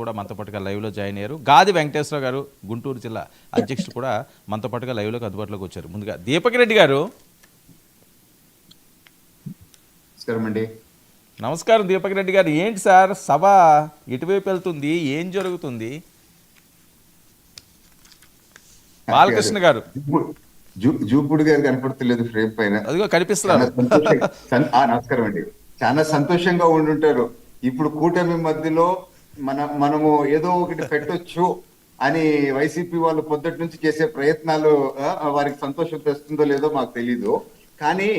కూడా మనతో పాటుగా లైవ్లో జాయిన్ అయ్యారు. గాది వెంకటేశ్వర గారు గుంటూరు జిల్లా అధ్యక్షుడు కూడా మనతో పాటుగా లైవ్లోకి అందుబాటులోకి వచ్చారు. ముందుగా దీపక్ రెడ్డి గారు. నమస్కారం దీపక్ రెడ్డి గారు. ఏంటి సార్ సభ ఎటువైపు వెళ్తుంది, ఏం జరుగుతుంది? బాలకృష్ణ గారు జూపుడు గారు కనపడతలేదు ఫ్రేమ్ పైన. అదిగో కనిపిస్తున్నారు. నమస్కారం అండి. చాలా సంతోషంగా ఉండుంటారు. ఇప్పుడు కూటమి మధ్యలో మనము ఏదో ఒకటి పెట్టొచ్చు అని వైసీపీ వాళ్ళు పొద్దుటి నుంచి చేసే ప్రయత్నాలు వారికి సంతోషం తెస్తుందో లేదో మాకు తెలీదు. కానీ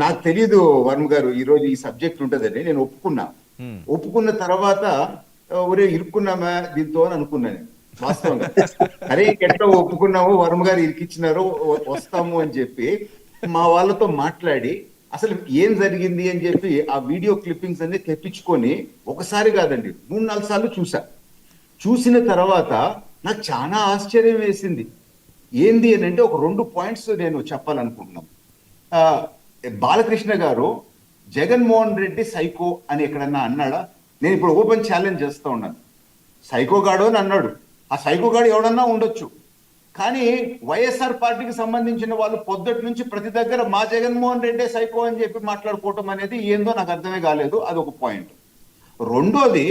నాకు తెలీదు వర్మ గారు ఈ రోజు ఈ సబ్జెక్ట్ ఉంటదని నేను ఒప్పుకున్న తర్వాత ఒరే ఇరుక్కున్నామా దీంతో అని అనుకున్నాను. వాస్తవంగా అరే ఎట్లా ఒప్పుకున్నాము, వర్మ గారు ఇరికిచ్చినారు, వస్తాము అని చెప్పి మా వాళ్ళతో మాట్లాడి అసలు ఏం జరిగింది అని చెప్పి ఆ వీడియో క్లిప్పింగ్స్ అన్ని తెప్పించుకొని ఒకసారి కాదండి 3-4 సార్లు చూసిన తర్వాత నాకు చాలా ఆశ్చర్యం వేసింది. ఏంది అని అంటే ఒక 2 పాయింట్స్ నేను చెప్పాలనుకుంటున్నాను. బాలకృష్ణ గారు జగన్మోహన్ రెడ్డి సైకో అని ఎక్కడన్నా అన్నాడా? నేను ఇప్పుడు ఓపెన్ ఛాలెంజ్ చేస్తా ఉన్నాను. సైకో గాడు అని అన్నాడు. ఆ సైకో గాడు ఎవడన్నా ఉండొచ్చు, కానీ వైఎస్ఆర్ పార్టీకి సంబంధించిన వాళ్ళు పొద్దుటి నుంచి ప్రతి దగ్గర మా జగన్మోహన్ రెడ్డి సైకో అని చెప్పి మాట్లాడుకోవటం అనేది ఏందో నాకు అర్థమే కాలేదు. అదొక పాయింట్. రెండోది,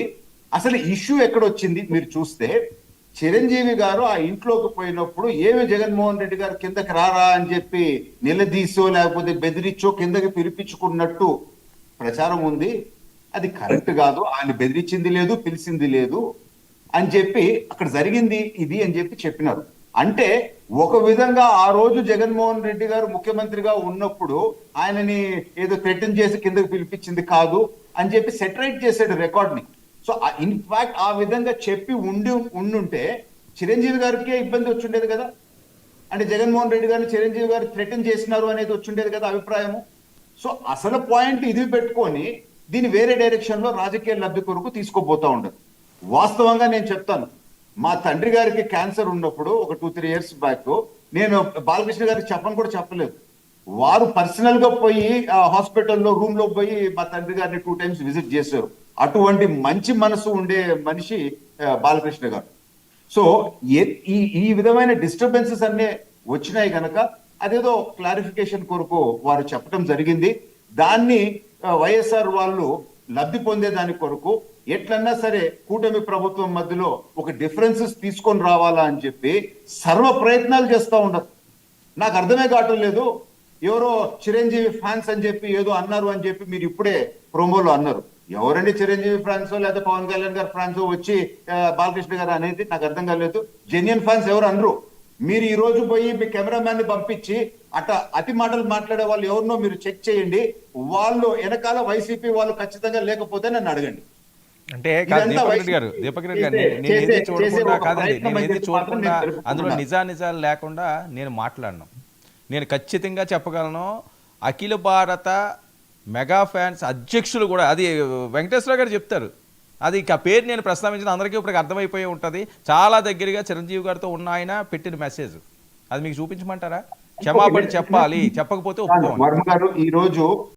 అసలు ఇష్యూ ఎక్కడొచ్చింది మీరు చూస్తే, చిరంజీవి గారు ఆ ఇంట్లోకి పోయినప్పుడు ఏమి జగన్మోహన్ రెడ్డి గారు కిందకి రారా అని చెప్పి నిలదీసో లేకపోతే బెదిరించో కిందకి పిలిపించుకున్నట్టు ప్రచారం ఉంది. అది కరెక్ట్ కాదు. ఆయన బెదిరించింది లేదు, పిలిచింది లేదు అని చెప్పి అక్కడ జరిగింది ఇది అని చెప్పి చెప్పినారు. అంటే ఒక విధంగా ఆ రోజు జగన్మోహన్ రెడ్డి గారు ముఖ్యమంత్రిగా ఉన్నప్పుడు ఆయనని ఏదో థ్రెటన్ చేసి కిందకి పిలిపించింది కాదు అని చెప్పి సెటరైట్ చేశాడు రికార్డ్ ని. సో ఇన్ఫాక్ట్ ఆ విధంగా చెప్పి ఉండుంటే చిరంజీవి గారికి ఇబ్బంది వచ్చిండేది కదా. అంటే జగన్మోహన్ రెడ్డి గారిని చిరంజీవి గారు థ్రెటన్ చేసినారు అనేది వచ్చిండేది కదా అభిప్రాయము. సో అసలు పాయింట్ ఇది పెట్టుకొని దీన్ని వేరే డైరెక్షన్ లో రాజకీయ లబ్ధి కొరకు తీసుకోబోతా ఉండదు. వాస్తవంగా నేను చెప్తాను, మా తండ్రి గారికి క్యాన్సర్ ఉన్నప్పుడు ఒక 2-3 ఇయర్స్ బ్యాక్ నేను బాలకృష్ణ గారికి చెప్పలేదు. వారు పర్సనల్ గా పోయి హాస్పిటల్లో రూమ్ లో పోయి మా తండ్రి గారిని 2 times విజిట్ చేశారు. అటువంటి మంచి మనసు ఉండే మనిషి బాలకృష్ణ గారు. సో ఈ విధమైన డిస్టర్బెన్సెస్ అన్నీ వచ్చినాయి కనుక అదేదో క్లారిఫికేషన్ కొరకు వారు చెప్పడం జరిగింది. దాన్ని వైఎస్ఆర్ వాళ్ళు లబ్ధి పొందే దాని కొరకు ఎట్లన్నా సరే కూటమి ప్రభుత్వం మధ్యలో ఒక డిఫరెన్సెస్ తీసుకొని రావాలా అని చెప్పి సర్వ ప్రయత్నాలు చేస్తూ ఉండరు. నాకు అర్థమే కావటం లేదు. ఎవరో చిరంజీవి ఫ్యాన్స్ అని చెప్పి ఏదో అన్నారు అని చెప్పి మీరు ఇప్పుడే ప్రోమోలో అన్నారు. ఎవరండి చిరంజీవి ఫ్యాన్స్ లేదా పవన్ కళ్యాణ్ గారి ఫ్యాన్స్ వచ్చి బాలకృష్ణ గారు అనేది నాకు అర్థం కాలేదు. జెన్యున్ ఫ్యాన్స్ ఎవరు అనరు. మీరు ఈ రోజు పోయి మీ కెమెరామ్యాన్ ని పంపించి అతి మాటలు మాట్లాడే వాళ్ళు ఎవరినో మీరు చెక్ చేయండి. వాళ్ళు వెనకాల వైసీపీ వాళ్ళు ఖచ్చితంగా లేకపోతే నన్ను అడగండి. అంటే దీపక్ రెడ్డి గారు నేనేది చూడకుండా కాదండి, నేనేది చూడకుండా అందులో నిజాలు లేకుండా నేను మాట్లాడను. నేను ఖచ్చితంగా చెప్పగలను, అఖిల భారత మెగా ఫ్యాన్స్ అధ్యక్షులు కూడా, అది వెంకటేశ్వర గారు చెప్తారు, అది ఆ పేరు నేను ప్రస్తావించిన అందరికీ ఇప్పుడు అర్థమైపోయి ఉంటుంది. చాలా దగ్గరగా చిరంజీవి గారితో ఉన్న ఆయన పెట్టిన మెసేజ్ అది మీకు చూపించమంటారా? క్షమాపణ చెప్పాలి, చెప్పకపోతే ఒప్పుకోండి. ఈ రోజు